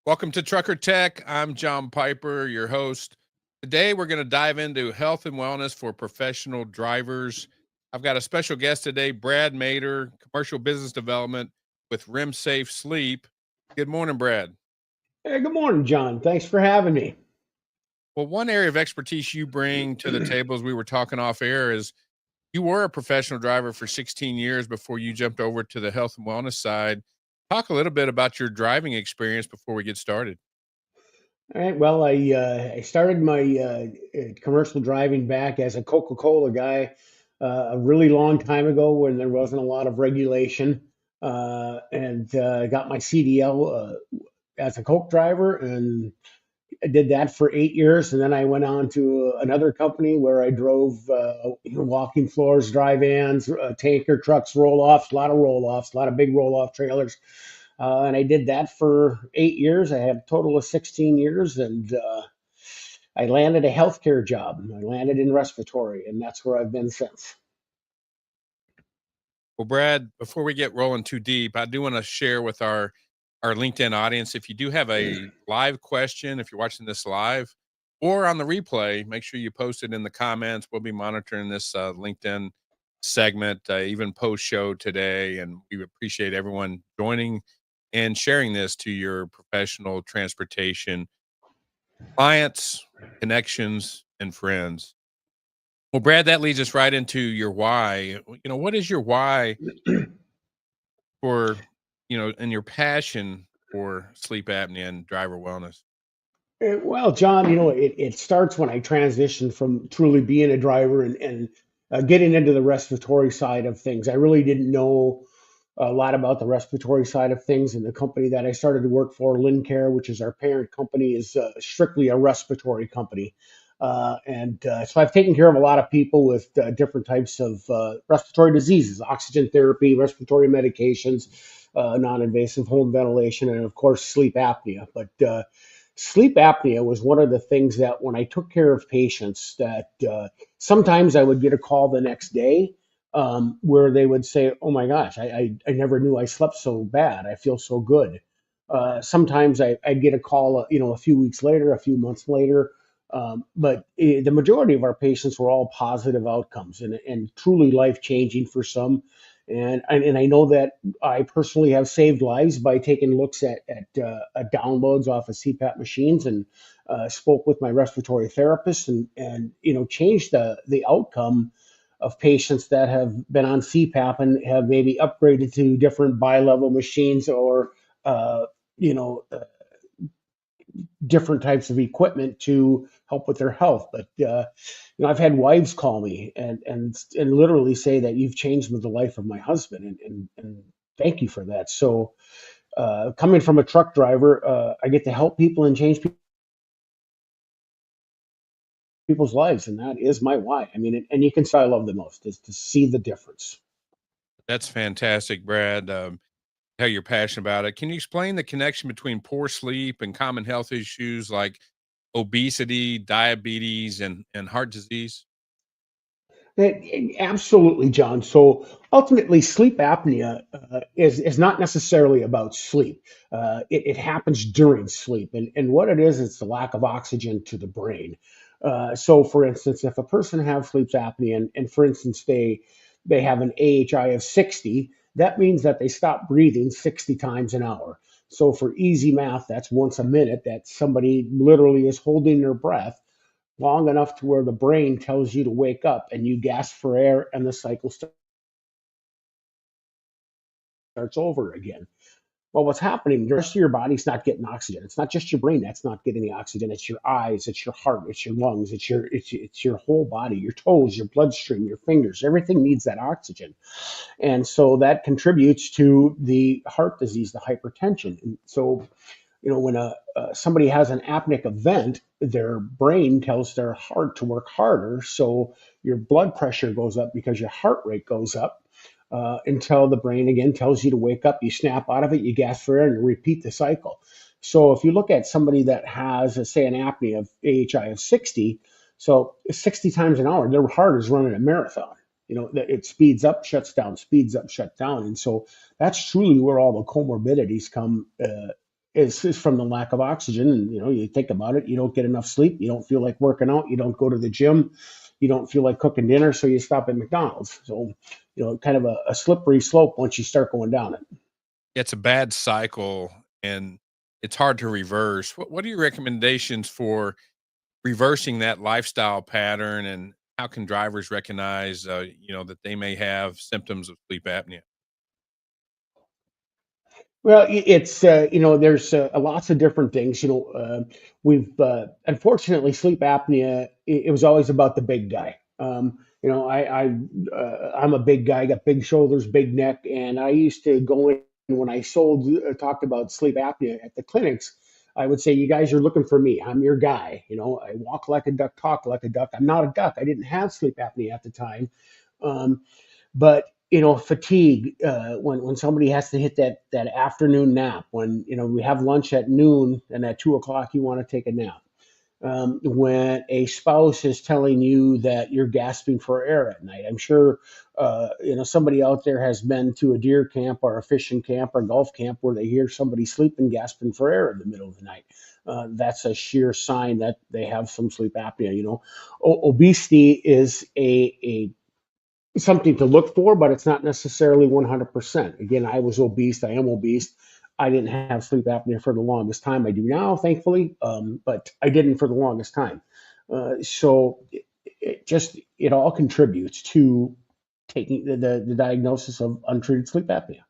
Welcome to Trucker Tech. I'm John Piper, your host. Today, we're going to dive into health and wellness for professional drivers. I've got a special guest today, Brad Mader, commercial business development with Rim Safe Sleep. Good morning, Brad. Hey, good morning, John. Thanks for having me. Well, one area of expertise you bring to the table, as we were talking off air, is you were a professional driver for 16 years before you jumped over to the health and wellness side. Talk a little bit about your driving experience before we get started. All right. Well, I started my commercial driving back as a Coca-Cola guy a really long time ago when there wasn't a lot of regulation, and got my CDL as a Coke driver, and I did that for 8 years, and then I went on to another company where I drove walking floors, dry vans, tanker trucks, roll-offs, a lot of big roll-off trailers. And I did that for 8 years. I had a total of 16 years, and I landed a healthcare job. I landed in respiratory, and that's where I've been since. Well, Brad, before we get rolling too deep, I do want to share with our LinkedIn audience, if you do have a live question, if you're watching this live or on the replay, make sure you post it in the comments. We'll be monitoring this LinkedIn segment, even post show today. And we appreciate everyone joining and sharing this to your professional transportation clients, connections, and friends. Well, Brad, that leads us right into your why. What is your why for, and your passion for sleep apnea and driver wellness? Well, John, it starts when I transitioned from truly being a driver and getting into the respiratory side of things. I really didn't know a lot about the respiratory side of things. And the company that I started to work for, Lincare, which is our parent company, is strictly a respiratory company. So I've taken care of a lot of people with different types of respiratory diseases, oxygen therapy, respiratory medications, non-invasive home ventilation, and of course, sleep apnea. But sleep apnea was one of the things that when I took care of patients that sometimes I would get a call the next day where they would say, "Oh my gosh, I never knew I slept so bad. I feel so good." Sometimes I'd get a call, a few weeks later, a few months later. But the majority of our patients were all positive outcomes and truly life changing for some. And I know that I personally have saved lives by taking looks at downloads off of CPAP machines and spoke with my respiratory therapist and changed the outcome of patients that have been on CPAP and have maybe upgraded to different bi-level machines or uh, you know uh, different types of equipment to help with their health. But I've had wives call me and literally say that you've changed the life of my husband, and thank you for that. So coming from a truck driver, I get to help people and change people's lives, and that is my why. I mean, and you can say I love the most is to see the difference. That's fantastic, Brad. How you're passionate about it. Can you explain the connection between poor sleep and common health issues like obesity, diabetes, and heart disease? Absolutely, John. So ultimately, sleep apnea is not necessarily about sleep. It happens during sleep, and what it is, it's the lack of oxygen to the brain. So, for instance, if a person has sleep apnea, and for instance they have an AHI of 60, that means that they stop breathing 60 times an hour. So, for easy math, that's once a minute that somebody literally is holding their breath long enough to where the brain tells you to wake up and you gasp for air and the cycle starts over again. Well, what's happening, the rest of your body's not getting oxygen. It's not just your brain that's not getting the oxygen. It's your eyes, it's your heart, it's your lungs, it's your whole body, your toes, your bloodstream, your fingers. Everything needs that oxygen. And so that contributes to the heart disease, the hypertension. And so when somebody has an apneic event, their brain tells their heart to work harder. So your blood pressure goes up because your heart rate goes up until the brain again tells you to wake up. You snap out of it, you gasp for air, and you repeat the cycle. So if you look at somebody that has, say, an apnea of AHI of 60, so 60 times an hour, their heart is running a marathon. It speeds up, shuts down, speeds up, shuts down. And so that's truly where all the comorbidities come is from the lack of oxygen. And you think about it, you don't get enough sleep, you don't feel like working out, you don't go to the gym, you don't feel like cooking dinner, so you stop at McDonald's. So kind of a slippery slope once you start going down it. It's a bad cycle and it's hard to reverse. What are your recommendations for reversing that lifestyle pattern, and how can drivers recognize, that they may have symptoms of sleep apnea? Well, it's there's lots of different things. We've unfortunately sleep apnea. It was always about the big guy. I'm a big guy, got big shoulders, big neck, and I used to go in when I talked about sleep apnea at the clinics. I would say, you guys are looking for me. I'm your guy. I walk like a duck, talk like a duck. I'm not a duck. I didn't have sleep apnea at the time. Um, but fatigue, when somebody has to hit that afternoon nap, when we have lunch at noon and at 2 o'clock you want to take a nap, when a spouse is telling you that you're gasping for air at night. I'm sure somebody out there has been to a deer camp or a fishing camp or golf camp where they hear somebody sleeping, gasping for air in the middle of the night. That's a sheer sign that they have some sleep apnea. Obesity is a something to look for, but it's not necessarily 100%. Again, I was obese. I am obese. I didn't have sleep apnea for the longest time. I do now, thankfully, but I didn't for the longest time. So it all contributes to taking the diagnosis of untreated sleep apnea.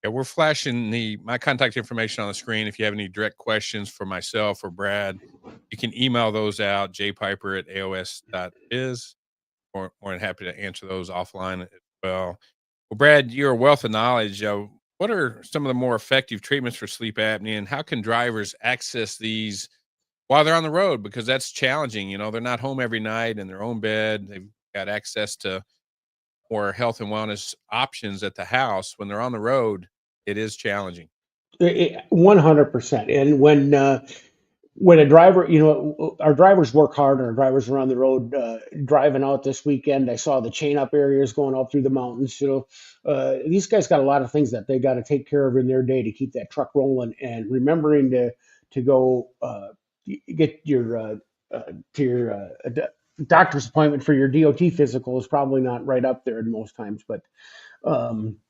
Yeah, we're flashing the my contact information on the screen. If you have any direct questions for myself or Brad, you can email those out, jpiper@aos.biz. More than happy to answer those offline as well. Well, Brad, you're a wealth of knowledge. What are some of the more effective treatments for sleep apnea, and how can drivers access these while they're on the road? Because that's challenging. They're not home every night in their own bed. They've got access to more health and wellness options at the house. When they're on the road, it is challenging. 100%. And when a driver, our drivers work hard, and our drivers are on the road driving out this weekend. I saw the chain up areas going up through the mountains. These guys got a lot of things that they got to take care of in their day to keep that truck rolling, and remembering to go get your to your doctor's appointment for your DOT physical is probably not right up there most times. But um,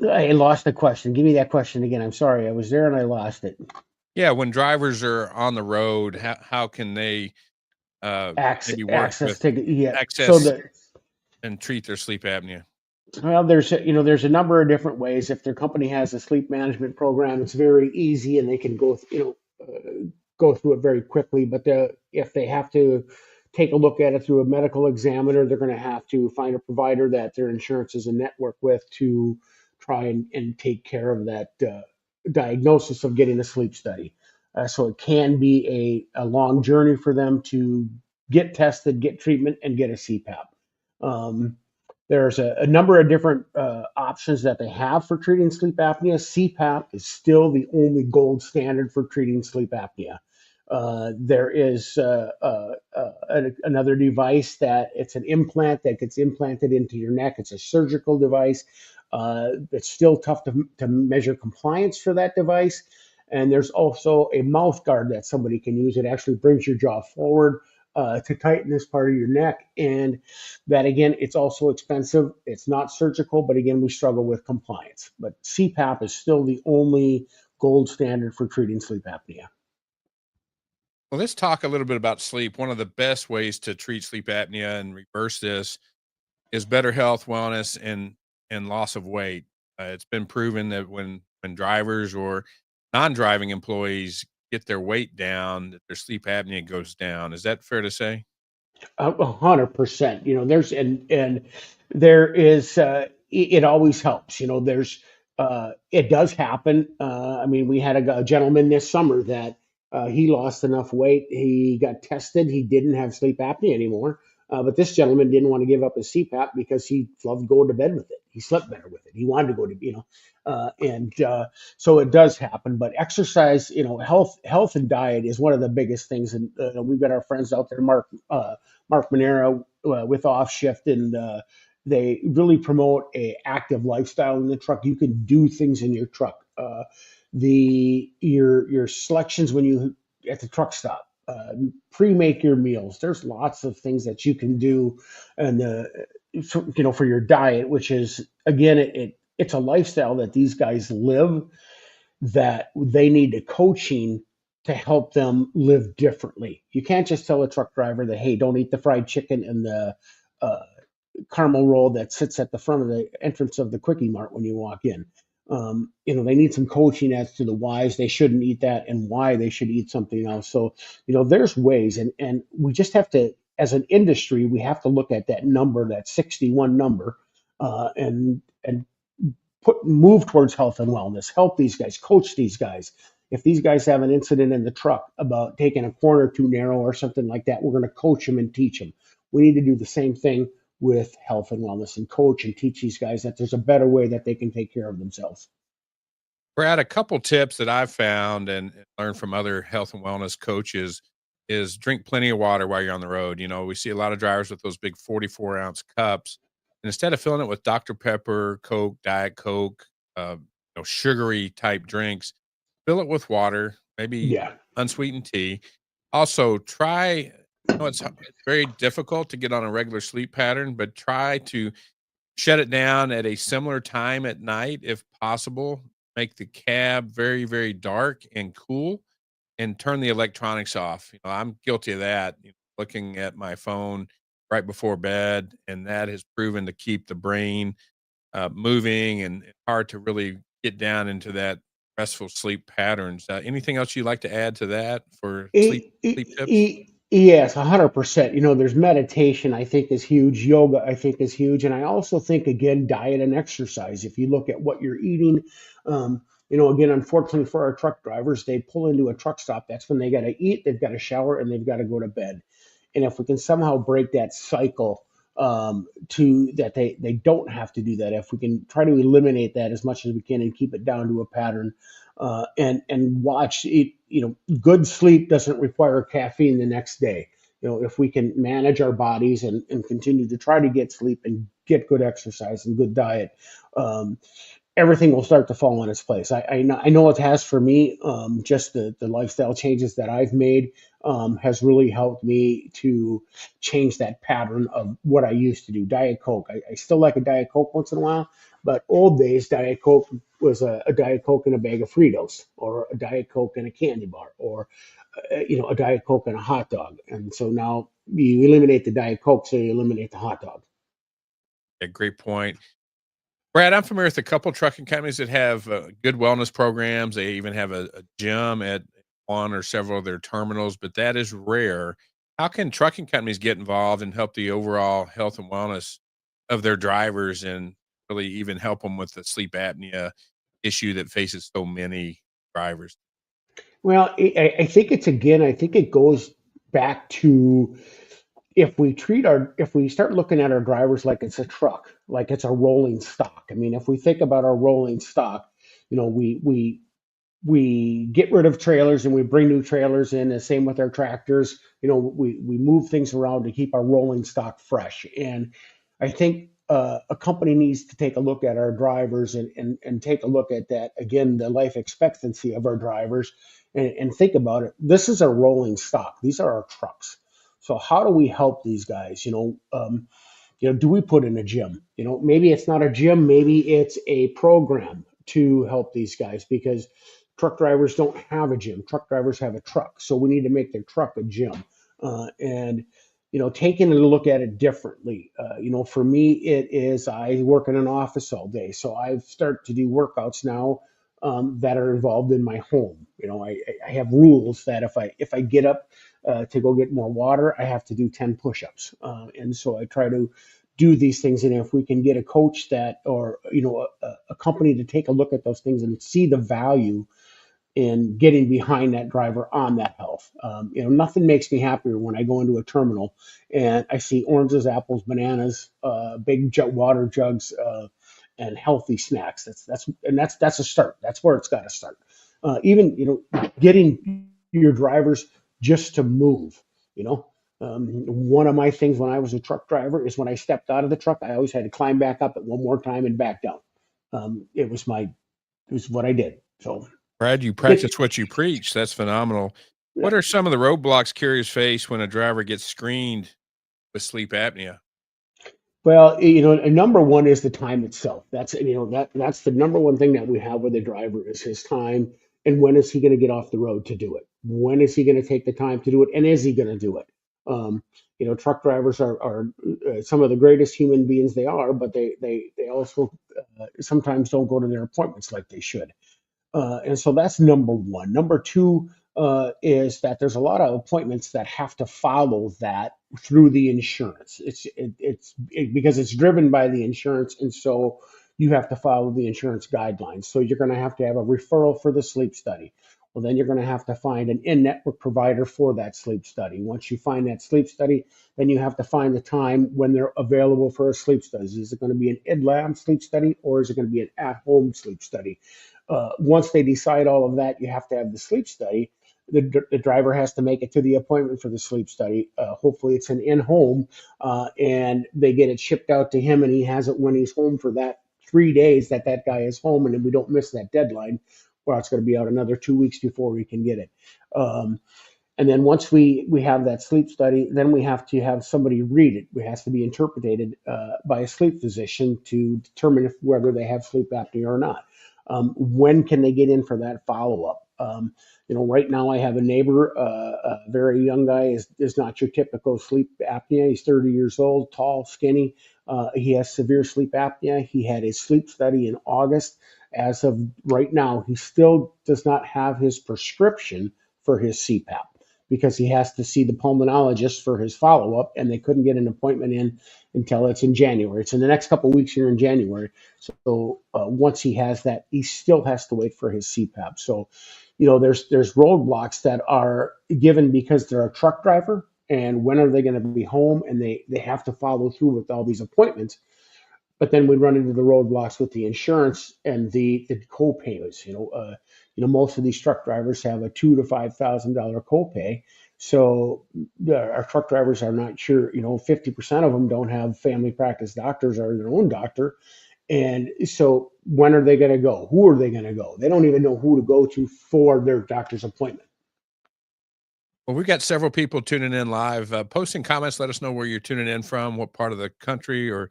I lost the question. Give me that question again. I'm sorry. I was there and I lost it. Yeah, when drivers are on the road, how can they Access, maybe work access with to yeah. So access the and treat their sleep apnea? Well, there's a number of different ways. If their company has a sleep management program, it's very easy, and they can go through it very quickly. But if they have to take a look at it through a medical examiner, they're going to have to find a provider that their insurance is a network with to try and take care of that diagnosis of getting a sleep study. So it can be a long journey for them to get tested, get treatment, and get a CPAP. Um, there's a number of different options that they have for treating sleep apnea. CPAP is still the only gold standard for treating sleep apnea. There is another device that it's an implant that gets implanted into your neck. It's a surgical device. It's still tough to measure compliance for that device. And there's also a mouth guard that somebody can use. It actually brings your jaw forward to tighten this part of your neck. And that, again, it's also expensive. It's not surgical, but again, we struggle with compliance. But CPAP is still the only gold standard for treating sleep apnea. Well, let's talk a little bit about sleep. One of the best ways to treat sleep apnea and reverse this is better health, wellness, and loss of weight. It's been proven that when drivers or non-driving employees get their weight down, that their sleep apnea goes down. Is that fair to say? 100%. And there is it always helps. There's it does happen. I mean, we had a gentleman this summer that he lost enough weight. He got tested. He didn't have sleep apnea anymore. But this gentleman didn't want to give up his CPAP because he loved going to bed with it. He slept better with it. He wanted to go to, and so it does happen. But exercise, health and diet is one of the biggest things. And we've got our friends out there, Mark Monero with Off Shift, and they really promote a active lifestyle in the truck. You can do things in your truck Your selections when you at the truck stop. Pre-make your meals. There's lots of things that you can do, and for your diet, which is again, it's a lifestyle that these guys live, that they need a coaching to help them live differently. You can't just tell a truck driver that, hey, don't eat the fried chicken and the uh, caramel roll that sits at the front of the entrance of the Quickie Mart when you walk in. They need some coaching as to the whys they shouldn't eat that and why they should eat something else. So, there's ways, and we just have to, as an industry, we have to look at that number, that 61 number, and move towards health and wellness, help these guys, coach these guys. If these guys have an incident in the truck about taking a corner too narrow or something like that, we're going to coach them and teach them. We need to do the same thing with health and wellness and coach and teach these guys that there's a better way that they can take care of themselves. Brad, a couple tips that I've found and learned from other health and wellness coaches is drink plenty of water while you're on the road. We see a lot of drivers with those big 44-ounce cups. And instead of filling it with Dr. Pepper, Coke, Diet Coke, sugary type drinks, fill it with water, maybe Yeah. unsweetened tea. Also, try, it's very difficult to get on a regular sleep pattern, but try to shut it down at a similar time at night if possible. Make the cab very, very dark and cool and turn the electronics off. I'm guilty of that, looking at my phone right before bed, and that has proven to keep the brain moving and hard to really get down into that restful sleep patterns. Anything else you'd like to add to that for sleep tips? Yes, 100%. There's meditation, I think, is huge. Yoga, I think, is huge. And I also think, again, diet and exercise. If you look at what you're eating, again, unfortunately for our truck drivers, they pull into a truck stop. That's when they got to eat, they've got to shower, and they've got to go to bed. And if we can somehow break that cycle, to that they don't have to do that, if we can try to eliminate that as much as we can and keep it down to a pattern, and watch it, good sleep doesn't require caffeine the next day. If we can manage our bodies and continue to try to get sleep and get good exercise and good diet, um, everything will start to fall in its place. I know it has for me. Just the lifestyle changes that I've made has really helped me to change that pattern of what I used to do. Diet Coke. I still like a Diet Coke once in a while, but old days, Diet Coke was a Diet Coke and a bag of Fritos, or a Diet Coke and a candy bar, or a Diet Coke and a hot dog. And so now you eliminate the Diet Coke, so you eliminate the hot dog. A great point. Brad, I'm familiar with a couple trucking companies that have good wellness programs. They even have a gym at one or several of their terminals, but that is rare. How can trucking companies get involved and help the overall health and wellness of their drivers and really even help them with the sleep apnea issue that faces so many drivers? Well, I think I think it goes back to, if we start looking at our drivers like it's a truck, like it's a rolling stock. I mean, if we think about our rolling stock, we get rid of trailers and we bring new trailers in. The same with our tractors. We move things around to keep our rolling stock fresh. And I think a company needs to take a look at our drivers, and take a look at that again, the life expectancy of our drivers, and think about it. This is a rolling stock. These are our trucks. So how do we help these guys? Do we put in a gym? Maybe it's not a gym, maybe it's a program to help these guys, because truck drivers don't have a gym. Truck drivers have a truck. So we need to make their truck a gym. And, taking a look at it differently. For me, it is, I work in an office all day. So I've started to do workouts now, that are involved in my home. I have rules that if I get up to go get more water, I have to do 10 push-ups. And so I try to do these things. And if we can get a coach that, or, a company to take a look at those things and see the value in getting behind that driver on that health. Nothing makes me happier when I go into a terminal and I see oranges, apples, bananas, big water jugs, and healthy snacks. That's a start. That's where it's got to start. Even getting your drivers just to move. You know, One of my things when I was a truck driver is, when I stepped out of the truck, I always had to climb back up it one more time and back down. It was what I did. So Brad, you it's practice what you preach. That's phenomenal. yeah. What are some of the roadblocks carriers face when a driver gets screened with sleep apnea? Well, number one is the time itself. That's the number one thing that we have with a driver is his time, and when is he going to get off the road to do it? When is he going to take the time to do it, and is he going to do it? Um, Truck drivers are some of the greatest human beings they are, but they also sometimes don't go to their appointments like they should. And so that's number one. Number two is that there's a lot of appointments that have to follow that through the insurance. Because it's driven by the insurance, and so you have to follow the insurance guidelines. So you're going to have a referral for the sleep study. Well, then you're going to have to find an in-network provider for that sleep study. Once you find that sleep study, then you have to find the time when they're available for a sleep study. Is it going to be an in-lab sleep study, or is it going to be an at-home sleep study? Once they decide all of that, you have to have the sleep study. The driver has to make it to the appointment for the sleep study. Hopefully, it's an in home, and they get it shipped out to him, and he has it when he's home for that 3 days that guy is home, and then we don't miss that deadline, or it's going to be out another 2 weeks before we can get it. Um, and then once we have that sleep study, then we have to have somebody read it. It has to be interpreted by a sleep physician to determine whether they have sleep apnea or not. When can they get in for that follow up? Right now I have a neighbor, a very young guy, is not your typical sleep apnea. He's 30 years old, tall, skinny. He has severe sleep apnea. He had his sleep study in August. As of right now, he still does not have his prescription for his CPAP because he has to see the pulmonologist for his follow up, and they couldn't get an appointment in until it's in January. It's in the next couple of weeks here in January. So once he has that, he still has to wait for his CPAP. So, there's roadblocks that are given because they're a truck driver, and when are they going to be home, and they have to follow through with all these appointments. But then we run into the roadblocks with the insurance and the co-payments. Most of these truck drivers have a $2,000 to $5,000 copay. So our truck drivers are not sure. 50% of them don't have family practice doctors or their own doctor. And so when are they going to go? Who are they going to go? They don't even know who to go to for their doctor's appointment. Well, we've got several people tuning in live. Posting comments, let us know where you're tuning in from, what part of the country or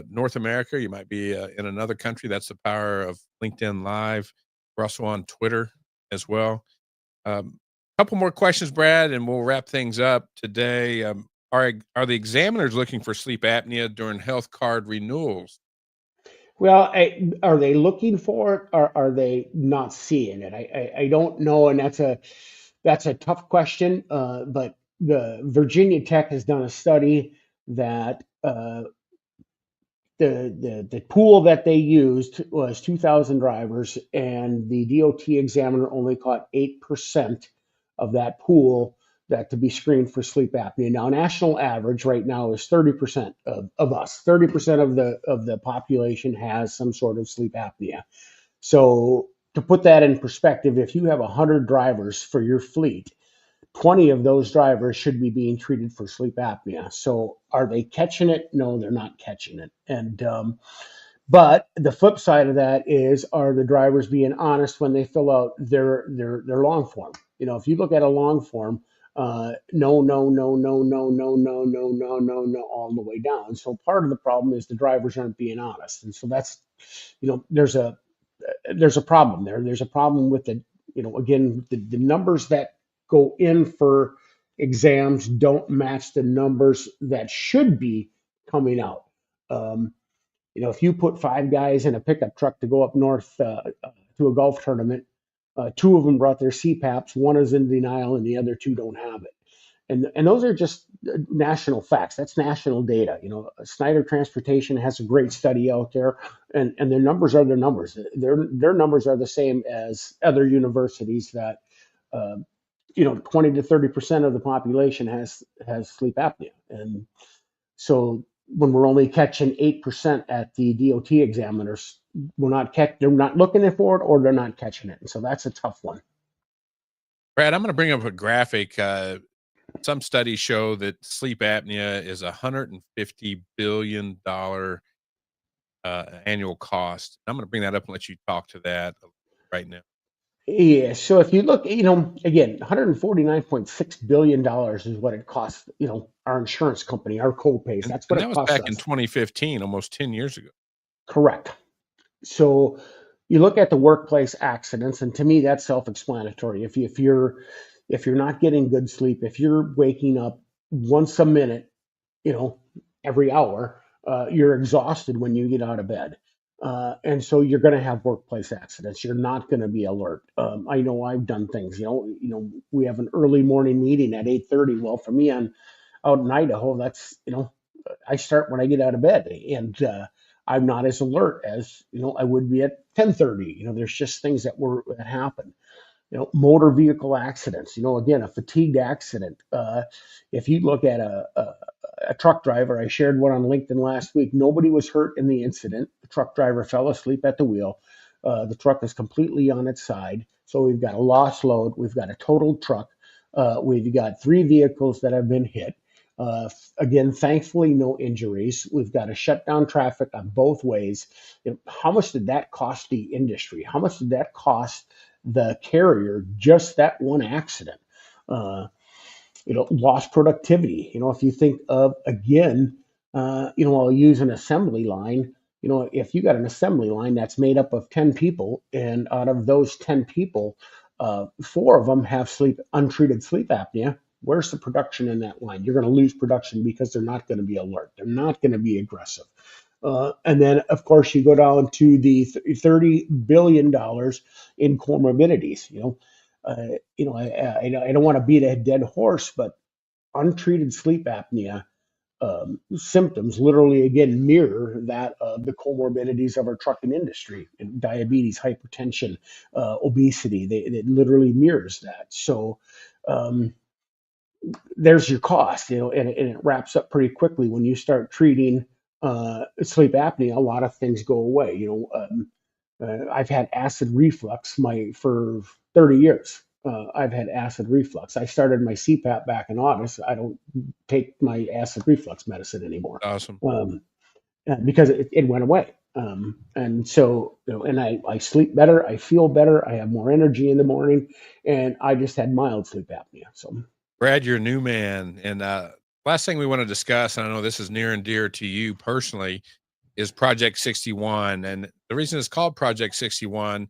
North America. You might be in another country. That's the power of LinkedIn Live. We're also on Twitter as well. Couple more questions, Brad, and we'll wrap things up today. Are the examiners looking for sleep apnea during health card renewals? Well, are they looking for it, or are they not seeing it? I don't know, and that's a tough question. But the Virginia Tech has done a study that the pool that they used was 2,000 drivers, and the DOT examiner only caught 8% of that pool that to be screened for sleep apnea. Now, national average right now is 30% of us. 30% of the population has some sort of sleep apnea. So to put that in perspective, if you have 100 drivers for your fleet, 20 of those drivers should be being treated for sleep apnea. So are they catching it? No, they're not catching it. And but the flip side of that is, are the drivers being honest when they fill out their long form? If you look at a long form, no, no, no, no, no, no, no, no, no, no, no, all the way down. So part of the problem is the drivers aren't being honest, and so that's, there's a problem there. There's a problem with again, the numbers that go in for exams don't match the numbers that should be coming out. Um, if you put five guys in a pickup truck to go up north to a golf tournament, two of them brought their CPAPs, one is in denial, and the other two don't have it. And those are just national facts. That's national data. Snyder Transportation has a great study out there, and their numbers are their numbers. Their numbers are the same as other universities that uh, 20 to 30% of the population has sleep apnea, and so when we're only catching 8% at the DOT examiners, they're not looking for it, or they're not catching it, and so that's a tough one. Brad, I'm going to bring up a graphic. Some studies show that sleep apnea is $150 billion annual cost. I'm going to bring that up and let you talk to that. right now. Yeah. So if you look, again, $149.6 billion is what it costs, our insurance company, our co-pays. That's what And it that was costs back in us. 2015, almost 10 years ago. Correct. So you look at the workplace accidents, and to me, that's self-explanatory. If you're not getting good sleep, if you're waking up once a minute, you know, every hour, you're exhausted when you get out of bed. And so you're going to have workplace accidents. You're not going to be alert. I know I've done things. We have an early morning meeting at 8:30. Well, for me, I'm out in Idaho. That's I start when I get out of bed, and I'm not as alert as I would be at 10:30. There's just things that happen. Motor vehicle accidents. Again, a fatigued accident. If you look at a truck driver, I shared one on LinkedIn last week. Nobody was hurt in the incident. The truck driver fell asleep at the wheel. The truck is completely on its side. So we've got a lost load. We've got a totaled truck. We've got three vehicles that have been hit. Again, thankfully, no injuries. We've got to shut down traffic on both ways. How much did that cost the industry? How much did that cost the carrier? Just that one accident. Uh, Lost productivity. If you think of, again, I'll use an assembly line. If you got an assembly line that's made up of 10 people, and out of those 10 people, four of them have untreated sleep apnea. Where's the production in that line? You're going to lose production because they're not going to be alert. They're not going to be aggressive. And then, of course, you go down to the $30 billion in comorbidities. I don't want to beat a dead horse, but untreated sleep apnea symptoms literally again mirror that of the comorbidities of our trucking industry, and diabetes, hypertension, obesity. It literally mirrors that. So um, there's your cost, and it wraps up pretty quickly when you start treating sleep apnea. A lot of things go away. I've had acid reflux for 30 years. I've had acid reflux. I started my CPAP back in August. I don't take my acid reflux medicine anymore, Awesome. because it went away. And so, and I sleep better. I feel better. I have more energy in the morning, and I just had mild sleep apnea. So, Brad, you're a new man. And last thing we want to discuss, and I know this is near and dear to you personally, is Project 61. And the reason it's called Project 61,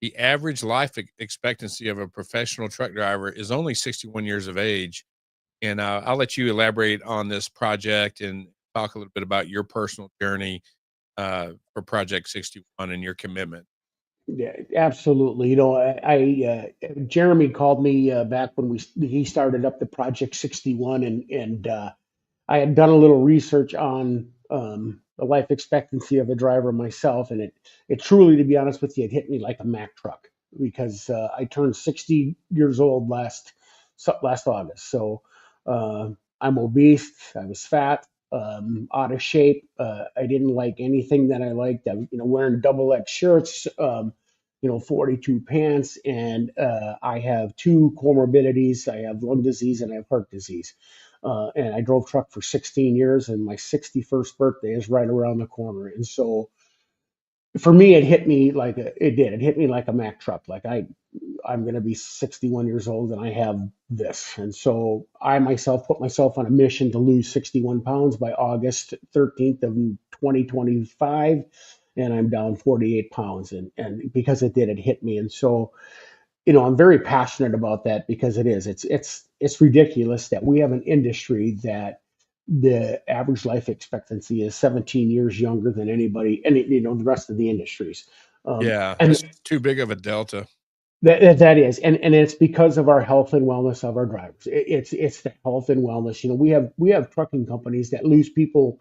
the average life expectancy of a professional truck driver is only 61 years of age. And I'll let you elaborate on this project and talk a little bit about your personal journey for Project 61 and your commitment. yeah, absolutely. Jeremy called me back when he started up the Project 61, and I had done a little research on the life expectancy of a driver myself, and it truly, to be honest with you, it hit me like a Mack truck, because I turned 60 years old last August. So uh, I'm obese. I was fat, out of shape. I didn't like anything that I liked. I'm wearing double X shirts. 42 pants, and I have two comorbidities. I have lung disease and I have heart disease. And I drove truck for 16 years, and my 61st birthday is right around the corner. And so for me, it hit me like it did. It hit me like a Mack truck. Like I'm going to be 61 years old, and I have this. And so I myself put myself on a mission to lose 61 pounds by August 13th of 2025. And I'm down 48 pounds. And because it did, it hit me. And so I'm very passionate about that, because it's ridiculous that we have an industry that the average life expectancy is 17 years younger than anybody, and the rest of the industries. Yeah, And it's too big of a delta. that is, and it's because of our health and wellness of our drivers. It's the health and wellness. We have trucking companies that lose people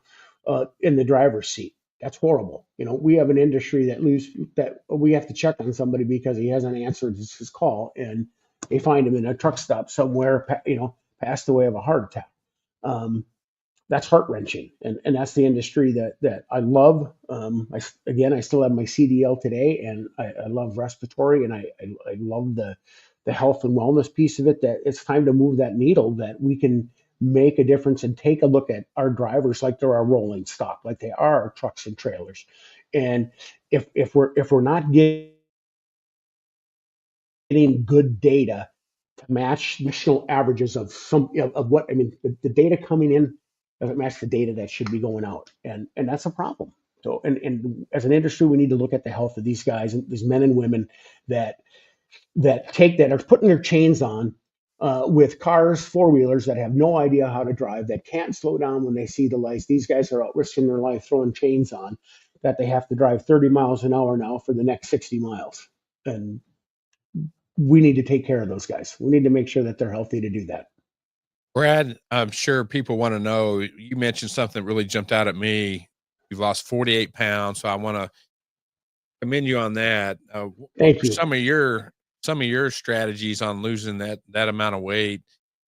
in the driver's seat. That's horrible. We have an industry that we have to check on somebody because he hasn't answered his call, and they find him in a truck stop somewhere, passed away of a heart attack. Um, that's heart wrenching, and that's the industry that I love. I still have my CDL today, and I love respiratory, and I love the health and wellness piece of it. That it's time to move that needle, that we can make a difference and take a look at our drivers like they're our rolling stock, like they are our trucks and trailers. And if we're not getting getting good data to match national averages of what I mean. The data coming in doesn't match the data that should be going out, and that's a problem. So, and as an industry, we need to look at the health of these guys and these men and women that that are putting their chains on with cars, four wheelers that have no idea how to drive, that can't slow down when they see the lights. These guys are out risking their life throwing chains on that they have to drive 30 miles an hour now for the next 60 miles. And we need to take care of those guys. We need to make sure that they're healthy to do that. Brad, I'm sure people want to know. You mentioned something that really jumped out at me. You've lost 48 pounds, so I want to commend you on that. What Thank were you. some of your strategies on losing that amount of weight?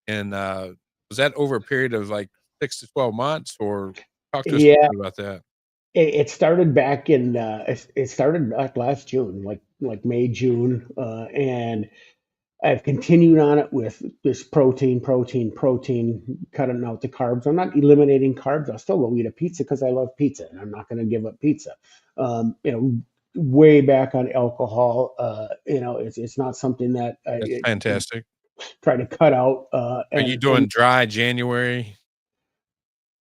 And was that over a period of like 6 to 12 months, or talk to us a Yeah, little bit about that? it started back in it started like last June, like May, June, and I've continued on it with this protein, cutting out the carbs. I'm not eliminating carbs. I'll still go eat a pizza because I love pizza, and I'm not going to give up pizza. You know, way back on alcohol. It's not something that That's I fantastic. try to cut out. Are you And doing dry January?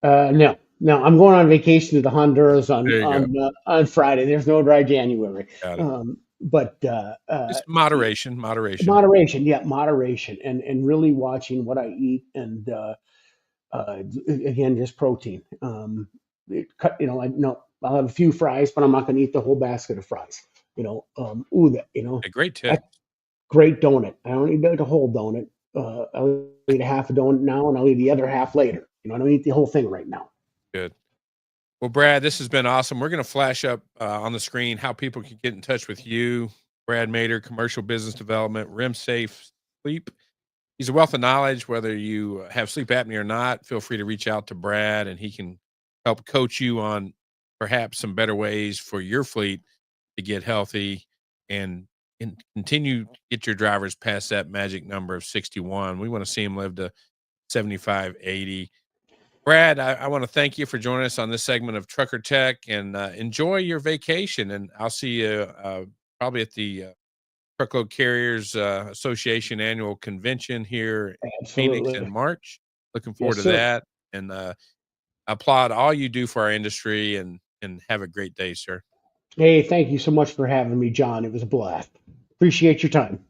No, no, I'm going on vacation to the Honduras There you go. on Friday. There's no dry January. Got it. But Just moderation, moderation. Moderation, yeah, moderation, and really watching what I eat, and again, just protein. Like no, I'll have a few fries, but I'm not going to eat the whole basket of fries. A great tip. That great donut. I don't eat the whole donut. I'll eat a half a donut now, and I'll eat the other half later. I don't eat the whole thing right now. Good. Well, Brad, this has been awesome. We're going to flash up on the screen how people can get in touch with you, Brad Mater, Commercial Business Development, Rim Safe Sleep. He's a wealth of knowledge. Whether you have sleep apnea or not, feel free to reach out to Brad, and he can help coach you on perhaps some better ways for your fleet to get healthy and continue to get your drivers past that magic number of 61. We want to see them live to 75, 80. Brad, I want to thank you for joining us on this segment of Trucker Tech, and enjoy your vacation. And I'll see you probably at the Truckload Carriers Association annual convention here in Phoenix in Absolutely. March. Looking forward Yes, to sir. that, and applaud all you do for our industry. And have a great day, sir. Hey, thank you so much for having me, John. It was a blast. Appreciate your time.